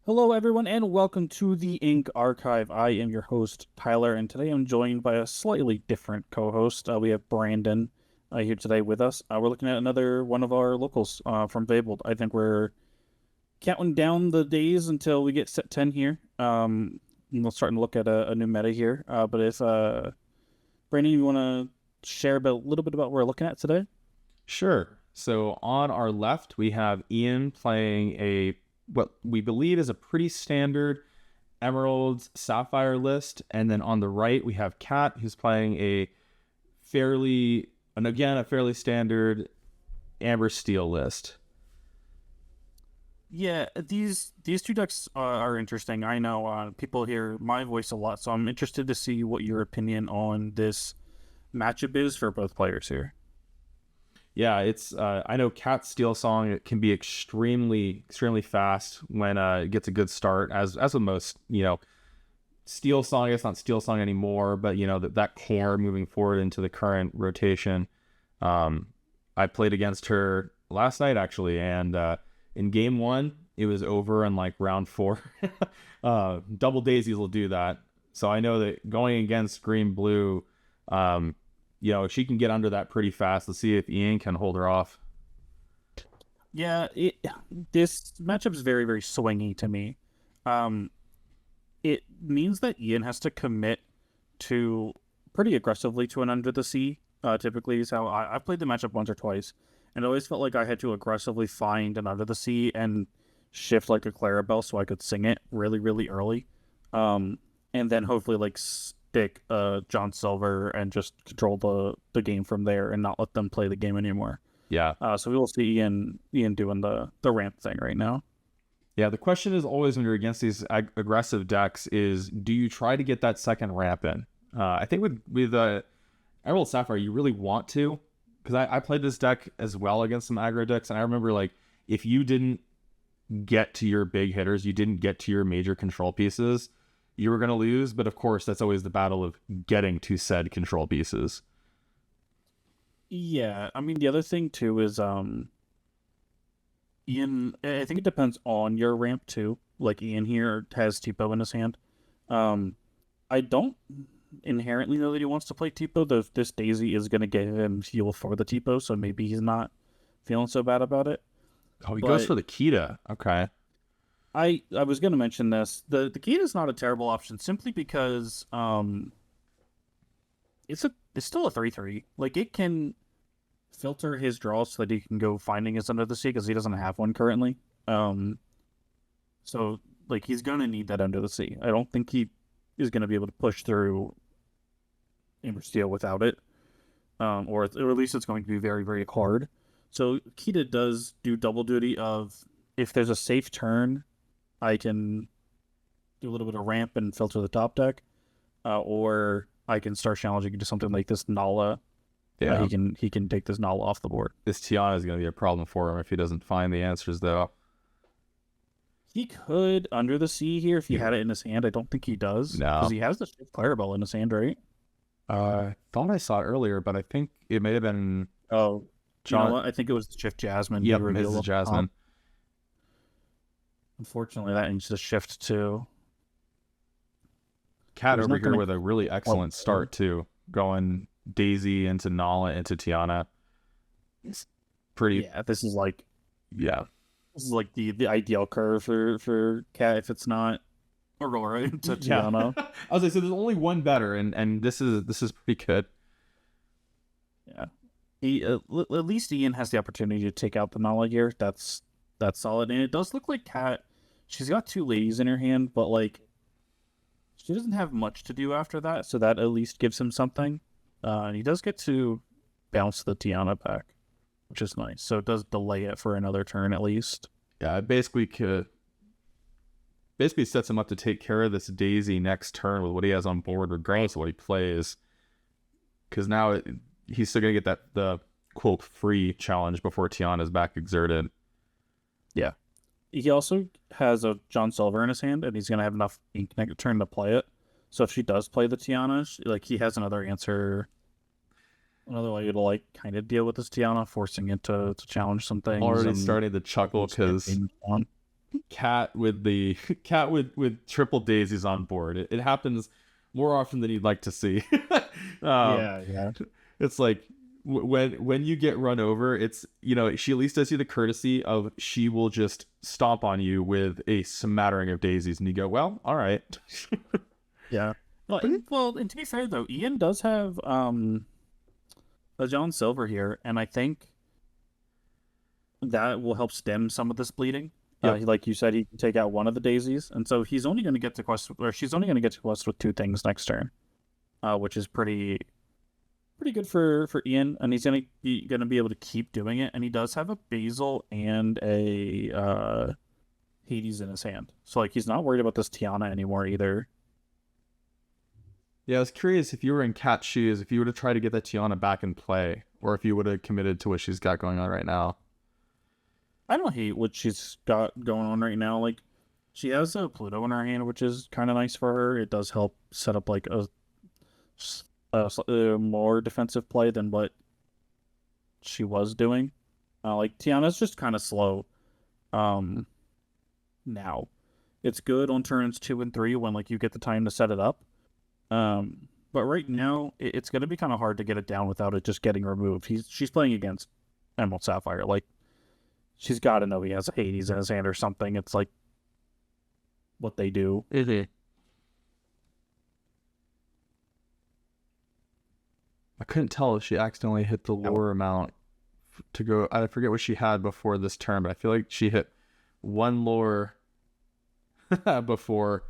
Hello, everyone, and welcome to the Ink Archive. I am your host, Tyler, and today I'm joined by a slightly different co-host. We have Brandon here today with us. We're looking at another one of our locals from Fabled. I think we're counting down the days until we get set 10 here. And we're starting to look at a new meta here. But if Brandon, you want to share a little bit about what we're looking at today? Sure. So on our left, we have Ian playing what we believe is a pretty standard Emeralds Sapphire list. And then on the right, we have Kat, who's playing a fairly standard Amber Steel list. Yeah, these two decks are interesting. I know people hear my voice a lot, so I'm interested to see what your opinion on this matchup is for both players here. Yeah, it's I know Cat Steel Song, it can be extremely fast when it gets a good start, as with most, Steel Song. It's not Steel Song anymore, but that core moving forward into the current rotation. I played against her last night actually, and in game one it was over in like round 4. Double daisies will do that, so I know that going against green blue, she can get under that pretty fast. Let's see if Ian can hold her off. Yeah, this matchup's very, very swingy to me. It means that Ian has to commit to pretty aggressively to an under the sea. Typically is how I've played the matchup once or twice, and it always felt like I had to aggressively find an under the sea and shift like a Clarabelle so I could sing it really, really early. And then hopefully like stick John Silver and just control the game from there and not let them play the game anymore. Yeah. So we will see Ian doing the ramp thing right now. Yeah, the question is always when you're against these aggressive decks is, do you try to get that second ramp in? I think with Emerald Sapphire, you really want to, because I played this deck as well against some aggro decks, and I remember like if you didn't get to your big hitters, you didn't get to your major control pieces, you were going to lose. But of course, that's always the battle of getting to said control pieces. Yeah, I mean the other thing too is Ian. I think it depends on your ramp too. Like Ian here has Tipo in his hand. I don't inherently know that he wants to play Tipo. This Daisy is going to get him heal for the Tipo, so maybe he's not feeling so bad about it. Oh, he goes for the Kita. Okay. I was going to mention this. The Kita is not a terrible option simply because it's still a 3/3. Like it can filter his draws so that he can go finding his under the sea because he doesn't have one currently. So like he's gonna need that under the sea. I don't think he is gonna be able to push through Amber Steel without it. Or at least it's going to be very, very hard. So Kita does do double duty of if there's a safe turn, I can do a little bit of ramp and filter the top deck, or I can start challenging into something like this Nala. Yeah, he can take this Nala off the board. This Tiana is going to be a problem for him if he doesn't find the answers, though. He could under the sea here if he had it in his hand. I don't think he does. No, because he has the Shift Clarabelle in his hand, right? I thought I saw it earlier, but I think it may have been. Oh, John. You know what? I think it was the Shift Jasmine. Yep, Mrs. Jasmine. Unfortunately, that needs to shift to Cat over here with a really excellent start too, going Daisy into Nala into Tiana. It's pretty. Yeah, this is like this is like the ideal curve for Cat if it's not Aurora into Tiana. I was like, so there's only one better, and this is pretty good. Yeah, he at least Ian has the opportunity to take out the Nala here. That's solid, and it does look like Cat. She's got 2 ladies in her hand, but like she doesn't have much to do after that, so that at least gives him something. And he does get to bounce the Tiana back, which is nice. So it does delay it for another turn at least. Yeah, it basically sets him up to take care of this Daisy next turn with what he has on board, regardless of what he plays. Because now he's still going to get the quote free challenge before Tiana's back exerted. Yeah. He also has a John Silver in his hand, and he's going to have enough ink next turn to play it. So if she does play the Tiana, like he has another answer, another way to like kind of deal with this Tiana, forcing it to challenge some things. Already starting to chuckle because cat with the cat with triple daisies on board. It happens more often than you'd like to see. um, Yeah, yeah. it's like when you get run over, it's she at least does you the courtesy of she will just stomp on you with a smattering of daisies, and you go, well, all right. Yeah. And to be fair though, Ian does have a John Silver here, and I think that will help stem some of this bleeding. Yep. Like you said, he can take out one of the daisies, and so he's only going to get to quest, or she's only going to get to quest with two things next turn, which is pretty good for Ian, and he's going to be able to keep doing it. And he does have a Basil and a Hades in his hand, so like he's not worried about this Tiana anymore either. Yeah, I was curious if you were in Cat's shoes, if you were to try to get that Tiana back in play, or if you would have committed to what she's got going on right now. I don't hate what she's got going on right now. Like, she has a Pluto in her hand, which is kind of nice for her. It does help set up like a more defensive play than what she was doing. Like Tiana's just kind of slow. Now it's good on turns 2 and 3 when like you get the time to set it up. But right now it's gonna be kind of hard to get it down without it just getting removed. She's playing against Emerald Sapphire. Like, she's got to know he has a Hades in his hand or something. It's like what they do. I couldn't tell if she accidentally hit the lower amount to go. I forget what she had before this turn, but I feel like she hit one lower before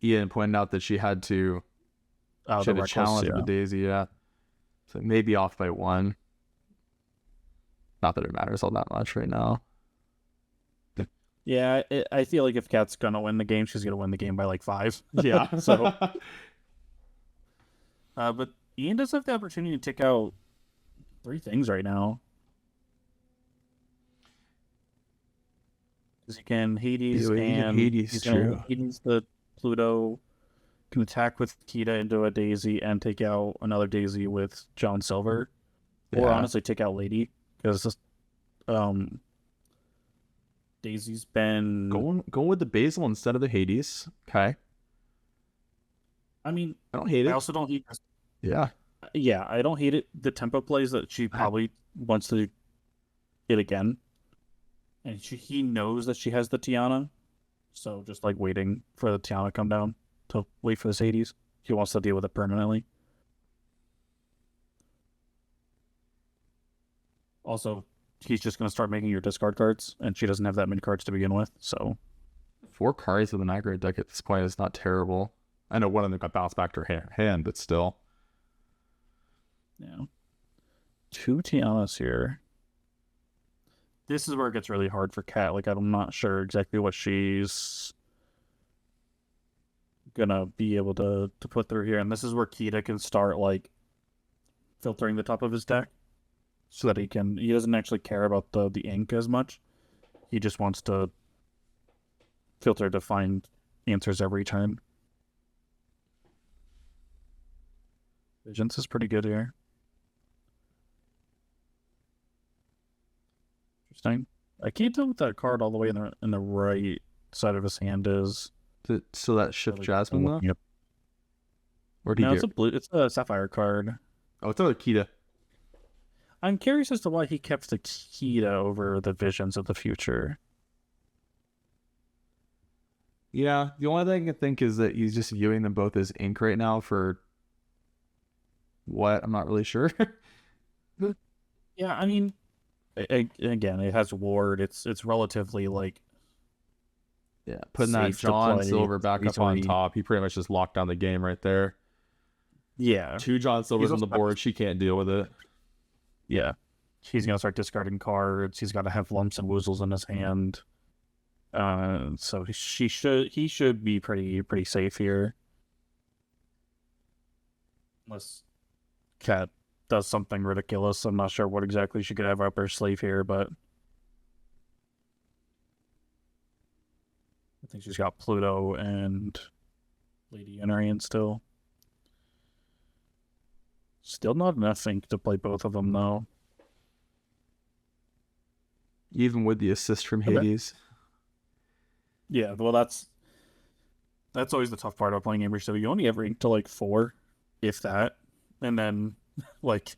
Ian pointed out that she had to she had a challenge with Daisy. Yeah, so maybe off by one. Not that it matters all that much right now. Yeah, I feel like if Kat's gonna win the game, she's gonna win the game by like 5. Yeah. So, but Ian does have the opportunity to take out 3 things right now. Because he can Hades and Hades, true. Hades the Pluto, can attack with Kita into a Daisy and take out another Daisy with John Silver, or honestly take out Lady, because Daisy's been going with the Basil instead of the Hades. Okay. I mean, I don't hate it. I also don't hate. Yeah. Yeah, I don't hate it. The tempo plays that she probably wants to get again, and he knows that she has the Tiana, so just like waiting for the Tiana to come down to wait for this Hades. He wants to deal with it permanently. Also, he's just going to start making your discard cards, and she doesn't have that many cards to begin with, so 4 cards with an aggro deck at this point is not terrible. I know one of them got bounced back to her hand, but still. Yeah. 2 Tianas here. This is where it gets really hard for Kat. Like, I'm not sure exactly what she's gonna be able to put through here, and this is where Kita can start like filtering the top of his deck, so that he doesn't actually care about the ink as much. He just wants to filter to find answers every turn. Visions is pretty good here. Interesting. I can't tell what that card all the way in the right side of his hand is. So that Shift Jasmine though? Yep. Or do it's a Sapphire card. Oh, it's another Kita. I'm curious as to why he kept the Kita over the Visions of the Future. Yeah, the only thing I can think is that he's just viewing them both as ink right now for what? I'm not really sure. Yeah, I mean, again, it has Ward. It's relatively like, yeah, putting that John Silver back up on top. He pretty much just locked down the game right there. Yeah. 2 John Silvers on the board. She can't deal with it. Yeah. He's going to start discarding cards. He's got to have lumps and woozles in his hand. So he should be pretty safe here. Unless Kat does something ridiculous. I'm not sure what exactly she could have up her sleeve here, but I think she's got Pluto and Lady in her hand still. Still not enough ink to play both of them, though. Even with the assist from Hades. Yeah, well, that's always the tough part about playing Amber Steel. You only ever ink to like 4, if that, and then like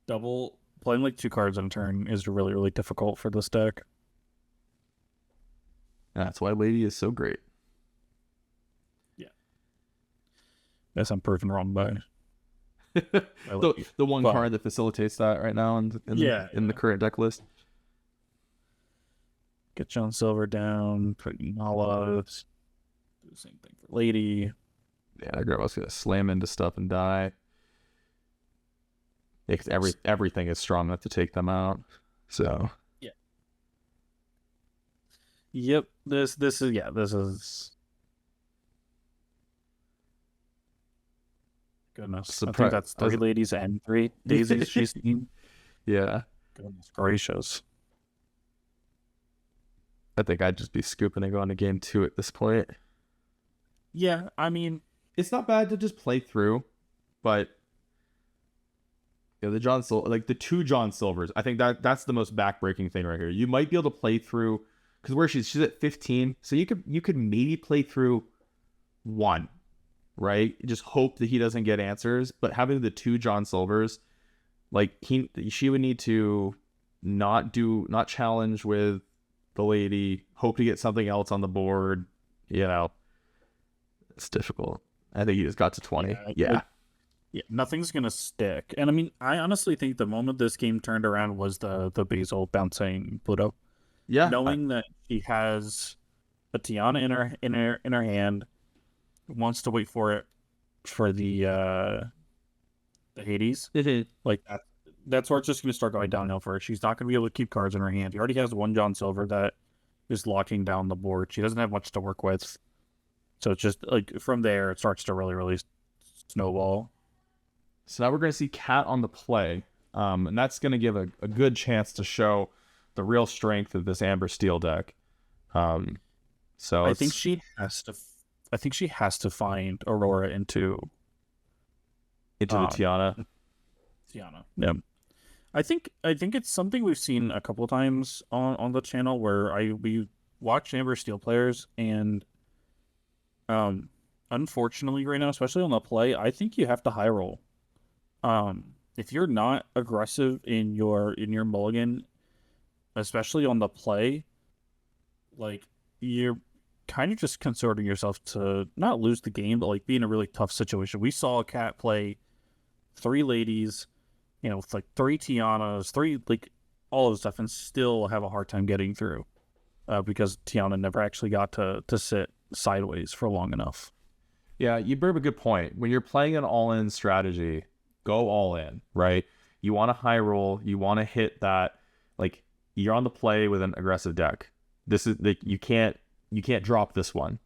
double playing like 2 cards in a turn is really really difficult for this deck. And that's why Lady is so great. Yeah, guess I'm proven wrong by The one but card that facilitates that right now in the current deck list. get John Silver down, put Nala, do the same thing for Lady. Yeah, that girl was gonna slam into stuff and die. Yeah, 'cause everything is strong enough to take them out. So Yeah. Yep. This is goodness. I think that's 3 ladies and 3 daisies she's seen. Yeah. Goodness gracious. I think I'd just be scooping and going to game 2 at this point. Yeah, I mean, it's not bad to just play through, but the the 2 John Silvers, I think that's the most backbreaking thing right here. You might be able to play through because where she's at 15, so you could maybe play through 1, right? Just hope that he doesn't get answers. But having the 2 John Silvers, like she would need to not challenge with the lady, hope to get something else on the board. It's difficult. I think he just got to 20. Yeah. Yeah, nothing's gonna stick. And I mean, I honestly think the moment this game turned around was the Basil bouncing Pluto. Yeah. Knowing that she has a Tiana in her hand, wants to wait for it for the Hades. Like that's where it's just gonna start going downhill for her. She's not gonna be able to keep cards in her hand. She already has 1 John Silver that is locking down the board. She doesn't have much to work with. So it's just like from there it starts to really, really snowball. So now we're going to see Kat on the play, and that's going to give a good chance to show the real strength of this Amber Steel deck. So I think she has to find Aurora into the Tiana. Tiana. Yeah. I think it's something we've seen a couple times on the channel where we watch Amber Steel players, and unfortunately right now, especially on the play, I think you have to high roll. If you're not aggressive in your mulligan, especially on the play, like you're kind of just consorting yourself to not lose the game, but like be in a really tough situation. We saw a Cat play 3 ladies, with like 3 Tianas, 3 like all of stuff, and still have a hard time getting through, because Tiana never actually got to sit sideways for long enough. Yeah, you bring up a good point. When you're playing an all-in strategy, go all in, right? You want to high roll. You want to hit that. Like you're on the play with an aggressive deck. This is like you can't drop this one.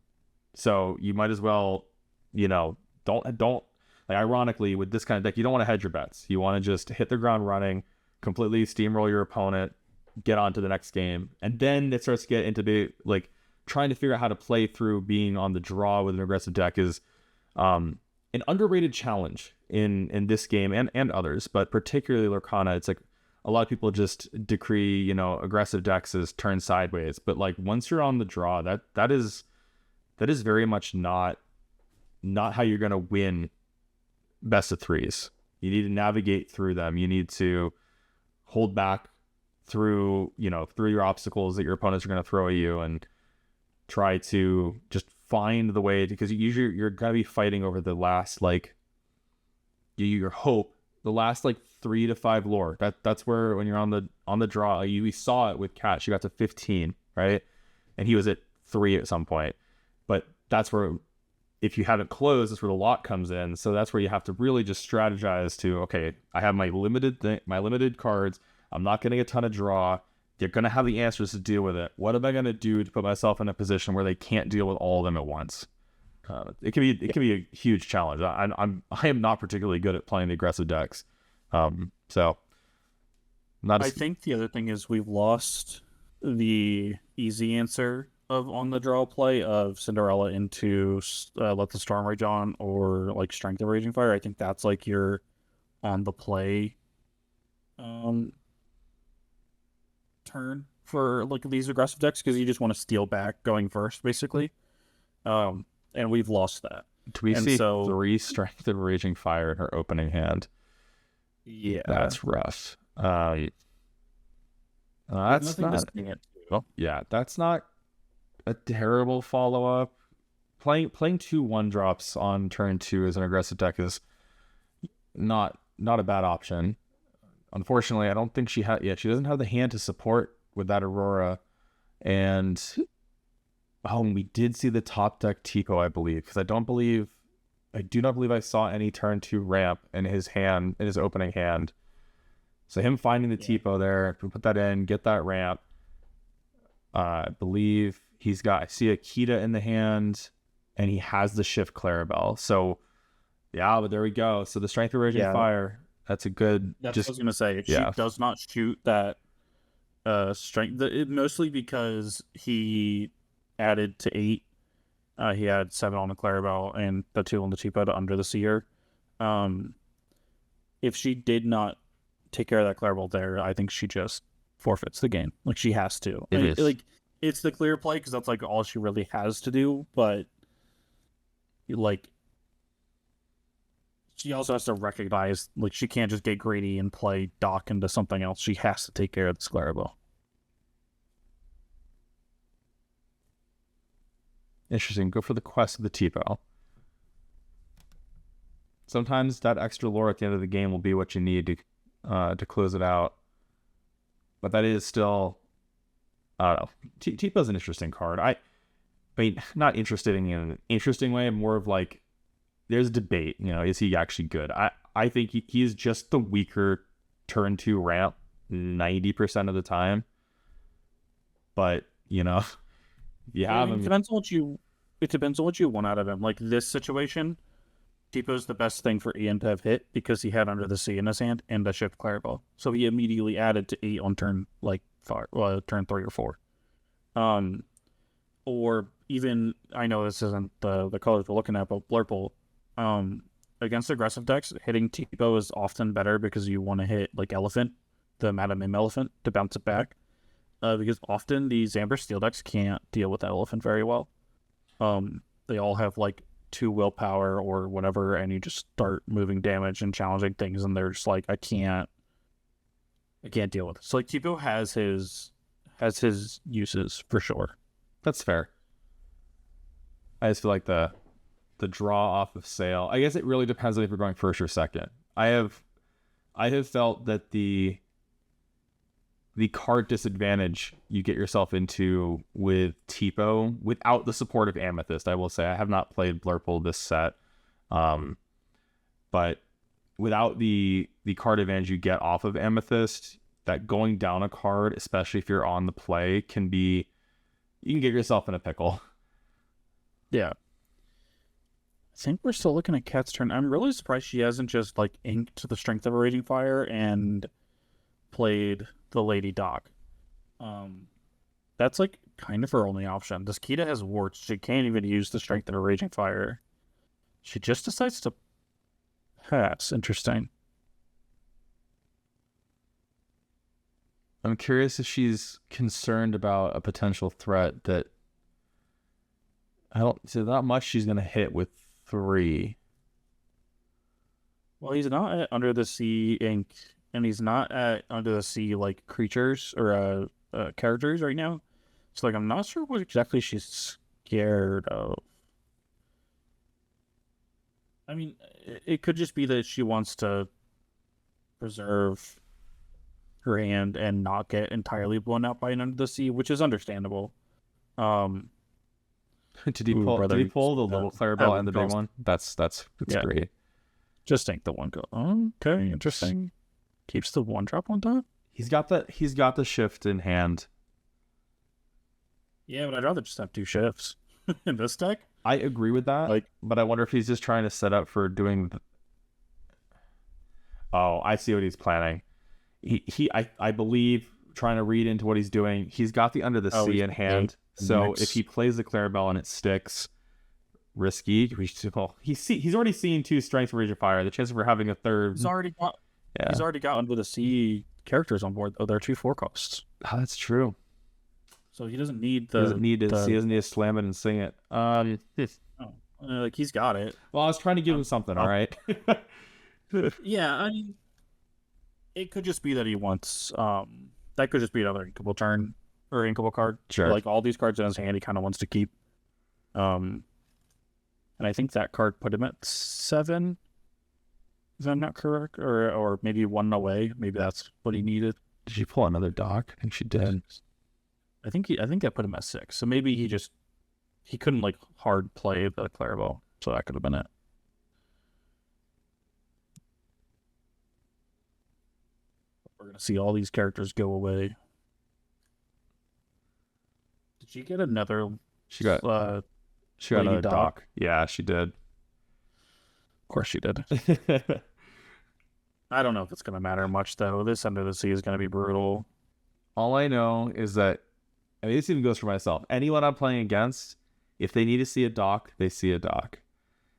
So you might as well, don't like ironically with this kind of deck, you don't want to hedge your bets. You want to just hit the ground running, completely steamroll your opponent, get on to the next game, and then it starts to get into like trying to figure out how to play through being on the draw with an aggressive deck is an underrated challenge in this game and others, but particularly Lorcana. It's like a lot of people just decree, aggressive decks as turn sideways, but like once you're on the draw, that is very much not how you're going to win best of 3s. You need to navigate through them. You need to hold back through your obstacles that your opponents are going to throw at you, and try to just find the way, because usually you're going to be fighting over the last your hope, the last 3 to 5 lore. That's where when you're on the draw, we saw it with Kat. She got to 15, right? And he was at 3 at some point. But that's where, if you haven't closed, that's where the lot comes in. So that's where you have to really just strategize to, okay, I have my limited cards. I'm not getting a ton of draw. They're going to have the answers to deal with it. What am I going to do to put myself in a position where they can't deal with all of them at once? It can be a huge challenge. I am not particularly good at playing the aggressive decks. So I think the other thing is we've lost the easy answer of on the draw play of Cinderella into Let the Storm Rage On or like Strength of Raging Fire. I think that's like your on the play turn. for like these aggressive decks because you just want to steal back going first, basically. And we've lost that. Do we And see so 3 Strength of Raging Fire in her opening hand? yeah, That's rough. there's That's nothing to not. say it to. Yeah, that's not a terrible follow up. Playing 2 1-drops on turn 2 as an aggressive deck is not a bad option. Unfortunately, I don't think she she doesn't have the hand to support with that Aurora. And we did see the top deck Tipo, I believe, because I do not believe I saw any turn 2 ramp in his opening hand. So him finding the Tipo there, if we put that in, get that ramp. I believe I see a Kita in the hand, and he has the Shift Clarabelle. So yeah, but there we go. So the Strength of Raging Fire, that's a good. That's what I was gonna say. She does not shoot that strength, mostly because he added to 8. He had 7 on the Clarabelle and the 2 on the Tipo to under the Seer. If she did not take care of that Clarabelle there, I think she just forfeits the game. Like, she has to. Like, it's the clear play because that's like all she really has to do. But like, she also has to recognize, like, she can't just get greedy and play Doc into something else. She has to take care of this Clarabelle. Interesting. Go for the quest of the Tipo. Sometimes that extra lore at the end of the game will be what you need to close it out. But that is still, I don't know. Tipo's an interesting card. I mean, not interested in an interesting way, more of like, there's debate. Is he actually good? I think he's just the weaker turn 2 ramp 90% of the time. But if you have him, it depends on what you want out of him. Like, this situation, Tipo's the best thing for Ian to have hit because he had Under the Sea in his hand and a Shift Clarabelle. So he immediately added to 8 on turn turn 3 or 4. Or even, I know this isn't the colors we're looking at, but Blurple. Against aggressive decks, hitting Tipo is often better because you want to hit like Elephant, the Madame Mim Elephant, to bounce it back. Because often these Amber Steel decks can't deal with that Elephant very well. They all have like 2 willpower or whatever, and you just start moving damage and challenging things, and they're just like, I can't deal with it. So like, Tipo has his uses for sure. That's fair. I just feel like the draw off of Sail. I guess it really depends on if you're going first or second. I have felt that the card disadvantage you get yourself into with Tipo without the support of Amethyst. I will say I have not played Blurple this set, but without the card advantage you get off of Amethyst, that going down a card, especially if you're on the play, you can get yourself in a pickle. Yeah. I think we're still looking at Kat's turn. I'm really surprised she hasn't just like inked the Strength of a Raging Fire and played the Lady Doc. That's like kind of her only option. This Kita has warts. She can't even use the Strength of a Raging Fire. She just decides to pass. Interesting. I'm curious if she's concerned about a potential threat that I don't see that much she's going to hit with 3. Well, he's not at Under the Sea ink, and he's not at Under the Sea like creatures or characters right now. So like, I'm not sure what exactly she's scared of. I mean, it could just be that she wants to preserve her hand and not get entirely blown out by an Under the Sea, which is understandable. Did he pull the little Clarabelle and the big one? That's great. Just think the one go. Okay, interesting. Keeps the 1-drop on top. He's got the shift in hand. Yeah, but I'd rather just have 2 shifts in this deck. I agree with that. But I wonder if he's just trying to set up for doing. Oh, I see what he's planning. I believe, trying to read into what he's doing. He's got the Under the Sea in hand. So if he plays the Clarabelle and it sticks, risky. He's already seen 2 Strength of Raging Fire. The chance of her having a third. He's already got Under the Sea characters on board. Oh, they're 2 4 costs. Oh, that's true. so he doesn't need He doesn't the need to. He the. doesn't need to slam it and sing it. Oh, like he's got it. Well, I was trying to give him something. All right. Yeah, I mean, it could just be that he wants. That could just be another inkable turn or inkable card. Sure. Like all these cards in his hand, he kind of wants to keep. Um, and I think that card put him at 7. Is that not correct? Or maybe 1 away. Maybe that's what he needed. Did she pull another dock? I think she did. I think that put him at 6. So maybe he couldn't like hard play the Clarabelle. So that could have been it. We're gonna see all these characters go away. Did she get another? She got Lady another Doc? dock. Yeah, she did. Of course she did. I don't know if it's gonna matter much though. This Under the Sea is gonna be brutal. All I know is that, I mean, this even goes for myself. Anyone I'm playing against, if they need to see a dock, they see a dock.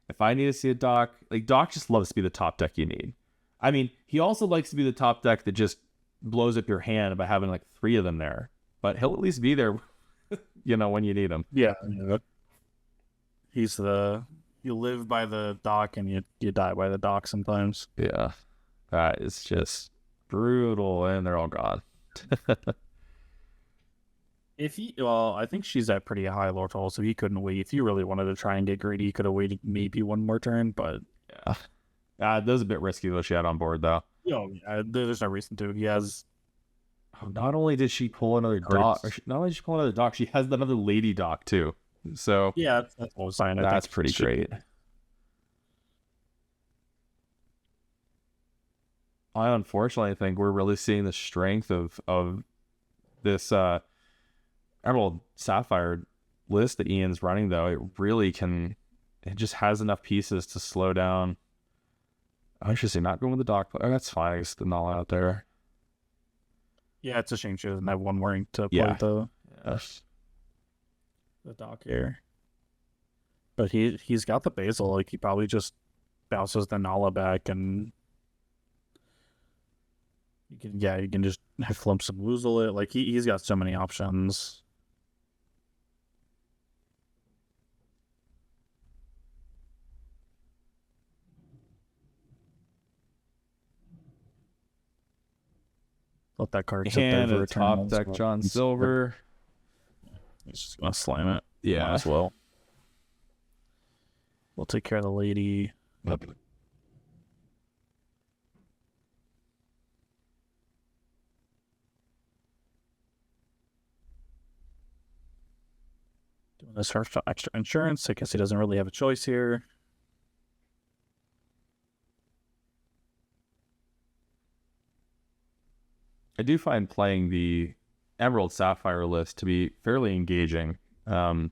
If I need to see a dock, like Doc just loves to be the top deck you need. I mean, he also likes to be the top deck that just blows up your hand by having like 3 of them there. But he'll at least be there, when you need him. Yeah. He's you live by the dock and you die by the dock sometimes. Yeah. That is just brutal, and they're all gone. I think she's at pretty high lore toll, so he couldn't wait. If you really wanted to try and get greedy, he could have waited maybe 1 more turn, but Yeah. That was a bit risky though. She had on board though. There's no reason to. He has. Not only did she pull another dock, she has another lady dock too. So Yeah, that's what I was saying. that's pretty great. I unfortunately think we're really seeing the strength of this Emerald Sapphire list that Ian's running though. It really can. It just has enough pieces to slow down. Oh, interesting. Not going with the dock. Oh, that's fine. I guess the null out there. Yeah, it's a shame she doesn't have 1 more ink to play the dock here. But he's got the Basil. Like he probably just bounces the Nala back and you can just flumps and woozle it. Like he's got so many options. Let that card sit there And for a a turn. top deck John Silver. He's just gonna slam it. Yeah. Might as well. We'll take care of the lady. Yep. Doing this for extra insurance. I guess he doesn't really have a choice here. I do find playing the Emerald Sapphire list to be fairly engaging. I mean,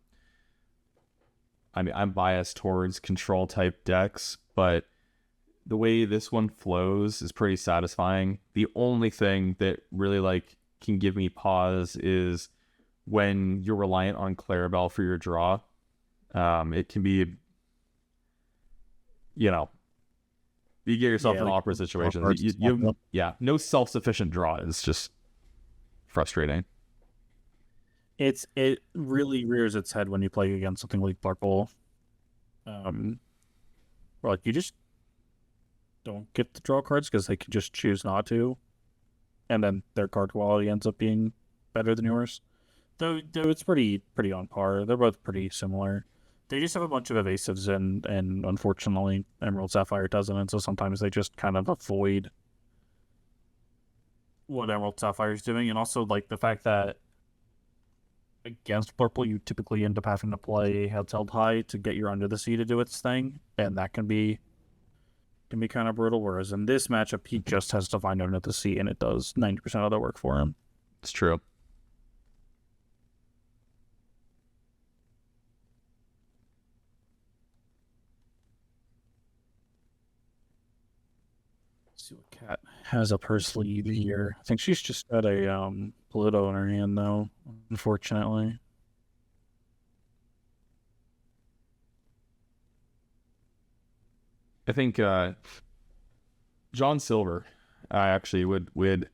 I'm biased towards control type decks, but the way this one flows is pretty satisfying. The only thing that really can give me pause is when you're reliant on Clarabelle for your draw. It can be, you get yourself in awkward situations. No self-sufficient draw is just frustrating. It really rears its head when you play against something like Purple. Where you just don't get the draw cards because they can just choose not to, and then their card quality ends up being better than yours. Though it's pretty on par. They're both pretty similar. They just have a bunch of evasives, and unfortunately, Emerald Sapphire doesn't, and so sometimes they just kind of avoid what Emerald Sapphire is doing, and also the fact that against Purple, you typically end up having to play Heads Held High to get your Under the Sea to do its thing, and that can be kind of brutal. Whereas in this matchup, he just has to find Under the Sea, and it does 90% of the work for him. It's true. Let's see what Kat has up her sleeve here. I think she's just got a Pluto in her hand, though, unfortunately. I think John Silver actually would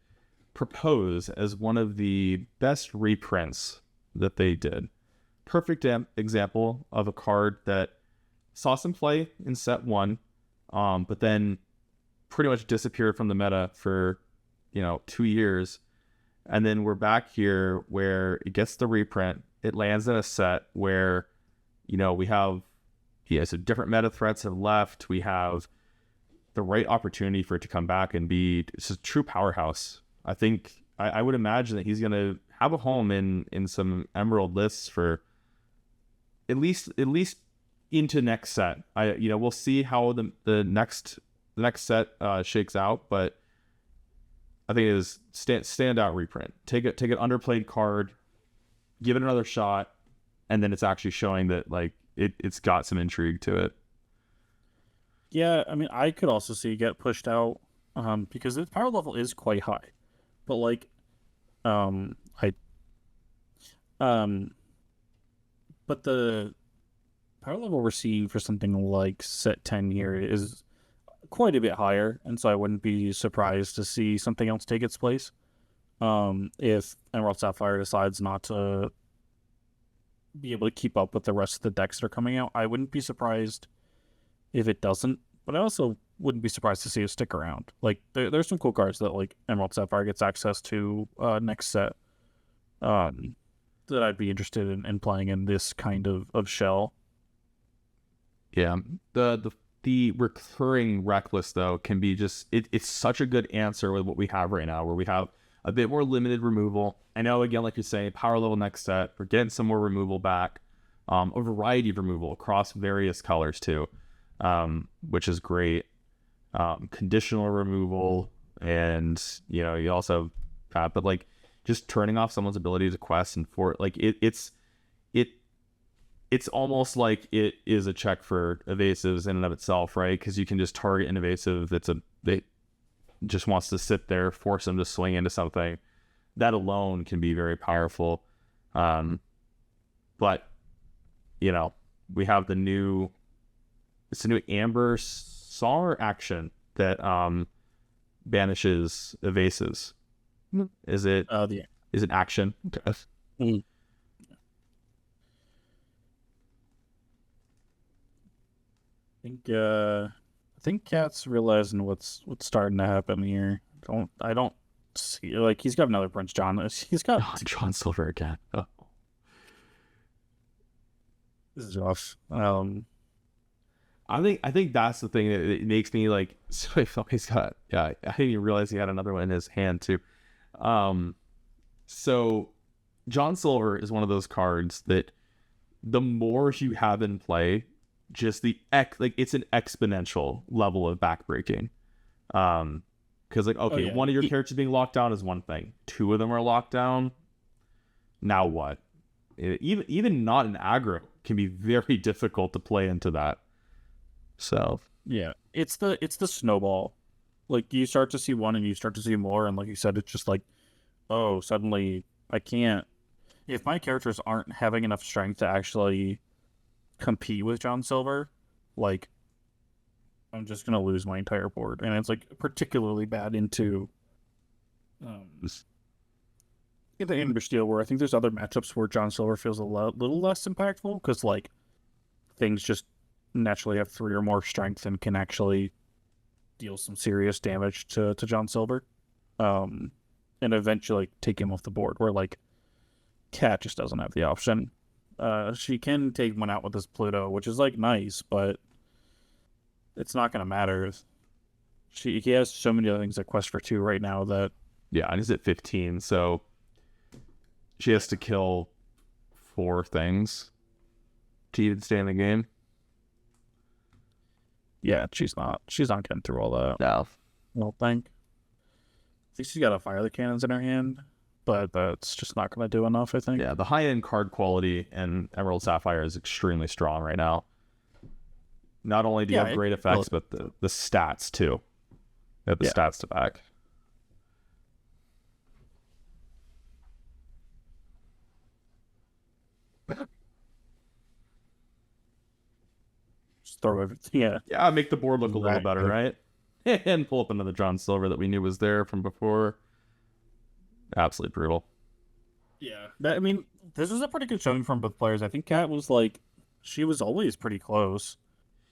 propose as one of the best reprints that they did. Perfect example of a card that saw some play in set 1, but then pretty much disappeared from the meta for 2 years, and then we're back here where it gets the reprint. It lands in a set where we have so different meta threats have left. We have the right opportunity for it to come back and be just a true powerhouse. I think I would imagine that he's going to have a home in some Emerald lists for at least into next set. We'll see how the next set shakes out, but I think it is standout reprint. Take an underplayed card, give it another shot, and then it's actually showing that like it's got some intrigue to it. Yeah, I mean, I could also see it get pushed out because its power level is quite high, but like, I but the power level we're seeing for something like set 10 here is quite a bit higher, and so I wouldn't be surprised to see something else take its place. If Emerald Sapphire decides not to be able to keep up with the rest of the decks that are coming out, I wouldn't be surprised if it doesn't, but I also wouldn't be surprised to see it stick around. Like, there's some cool cards that like Emerald Sapphire gets access to next set that I'd be interested in playing in this kind of shell. Yeah, the recurring reckless though can be just it's such a good answer with what we have right now, where we have a bit more limited removal. I know, again, like you say, power level next set, we're getting some more removal back, a variety of removal across various colors too, which is great. Conditional removal, and you also have, but like just turning off someone's ability to quest and for like it's almost like it is a check for evasives in and of itself, right? Because you can just target an evasive they just wants to sit there, force them to swing into something. That alone can be very powerful. But we have the new Amber Sar action that banishes evasives. Is it is it action? Okay. Mm. I think Cat's realizing what's starting to happen here. I don't see, like, he's got another Prince John. He's got John Silver again. Oh. This is rough. I think that's the thing that it makes me like. So he's got. Yeah, I didn't even realize he had another one in his hand too. So John Silver is one of those cards that the more you have in play, just it's an exponential level of backbreaking. Because one of your characters being locked down is one thing. 2 of them are locked down. Now what? Even not an aggro can be very difficult to play into that. So yeah, it's the snowball. Like, you start to see one and you start to see more, and like you said, it's just like, oh, suddenly I can't. If my characters aren't having enough strength to actually compete with John Silver, like, I'm just gonna lose my entire board, and it's like particularly bad into the Amber Steel, where I think there's other matchups where John Silver feels a little less impactful because like things just naturally have 3 or more strength and can actually deal some serious damage to John Silver, and eventually take him off the board. Where like Cat just doesn't have the option. She can take one out with this Pluto, which is like nice, but it's not going to matter. He has so many other things that quest for 2 right now that and he's at 15, so she has to kill 4 things to even stay in the game. Yeah, she's not getting through all that. No. I don't think. I think she's got to fire the cannons in her hand, but that's just not going to do enough, I think. Yeah, the high-end card quality in Emerald Sapphire is extremely strong right now. Not only do you have great effects, but the stats, too. They have the stats to back. Just throw everything. Yeah, make the board look a little better, right? And pull up another John Silver that we knew was there from before. Absolutely brutal. Yeah. I mean, this was a pretty good showing from both players. I think Kat was like, she was always pretty close.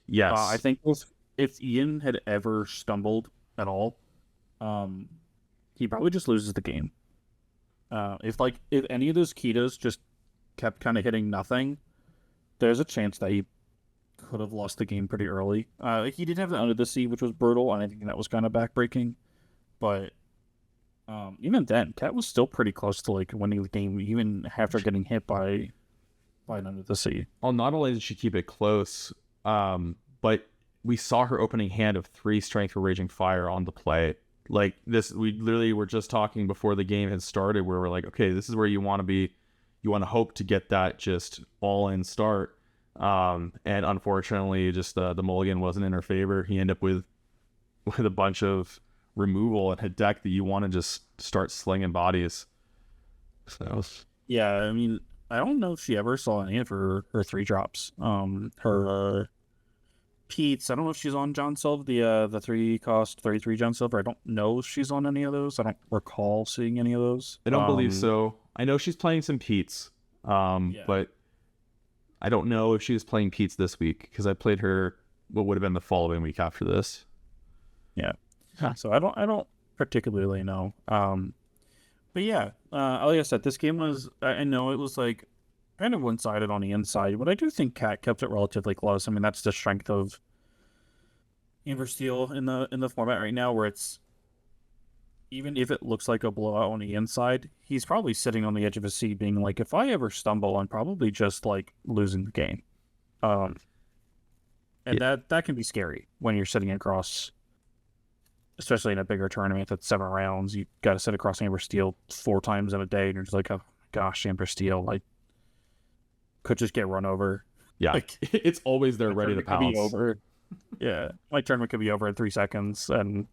I Yes. think if Ian had ever stumbled at all, um, he probably just loses the game. If any of those Kitas just kept kind of hitting nothing, there's a chance that he could have lost the game pretty early. He did have the under the sea, which was brutal, and I think that was kind of backbreaking. But even then, Cat was still pretty close to like winning the game, even after getting hit by an under the sea. Well, not only did she keep it close, but we saw her opening hand of 3 strength for Raging Fire on the play. Like this, we literally were just talking before the game had started, where we're like, okay, this is where you want to be. You want to hope to get that just all in start. And unfortunately, just the mulligan wasn't in her favor. He ended up with a bunch of removal and a deck that you want to just start slinging bodies. So Yeah, I mean, I don't know if she ever saw any of her 3 drops. Her Pete's. I don't know if she's on John Silver, the 3 cost 33 John Silver. I don't know if she's on any of those. I don't recall seeing any of those. I don't believe so. I know she's playing some Pete's, Yeah. but I don't know if she was playing Pete's this week because I played her what would have been the following week after this. Yeah. So I don't particularly know. But yeah, like I said, this game was. I know it was like kind of one-sided on the inside, but I do think Cat kept it relatively close. I mean, that's the strength of Amber Steel in the format right now, where it's even if it looks like a blowout on the inside, he's probably sitting on the edge of his seat, being like, if I ever stumble, I'm probably just like losing the game. Um, and Yeah, that can be scary when you're sitting across, especially in a bigger tournament that's 7 rounds. You got to sit across Amber Steel 4 times in a day, and you're just like, oh gosh, Amber Steel, like could just get run over. yeah. Like It's always there my ready to tournament could be pounce. over. Yeah, my tournament could be over in 3 seconds, and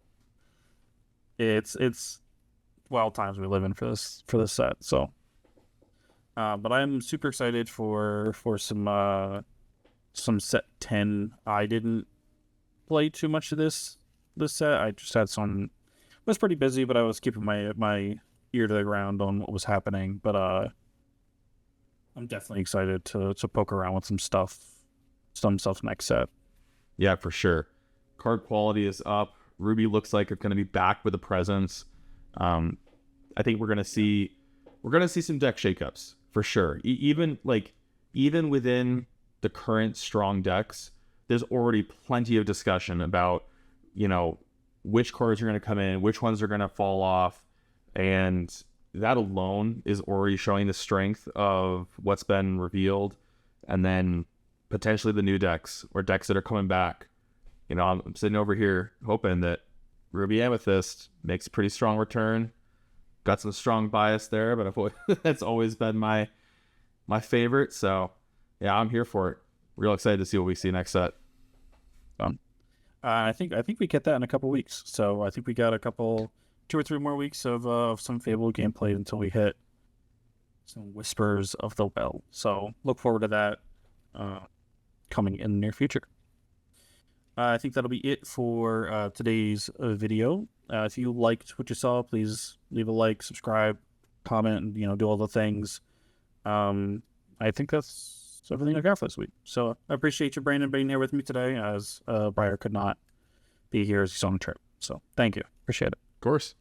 it's wild times we live in for this set. So, but I'm super excited for some set 10. I didn't play too much of this set. I just had some. Was pretty busy, but I was keeping my ear to the ground on what was happening. But I'm definitely excited to poke around with some stuff next set. Yeah, for sure. Card quality is up. Ruby looks like it's going to be back with a presence. I think we're going to see some deck shakeups for sure. Even within the current strong decks, there's already plenty of discussion about which cards are going to come in, which ones are going to fall off, and that alone is already showing the strength of what's been revealed, and then potentially the new decks or decks that are coming back. I'm sitting over here hoping that Ruby Amethyst makes a pretty strong return. Got some strong bias there, but that's always been my favorite. So yeah, I'm here for it. Real excited to see what we see next set. I think we get that in a couple weeks. So I think we got 2 or 3 more weeks of some Fable gameplay until we hit some Whispers of the Well. So look forward to that coming in the near future. I think that'll be it for today's video. If you liked what you saw, please leave a like, subscribe, comment, and do all the things. I think that's everything I got for this week. So I appreciate you, Brandon, being here with me today, as Briar could not be here as he's on a trip. So thank you. Appreciate it. Of course.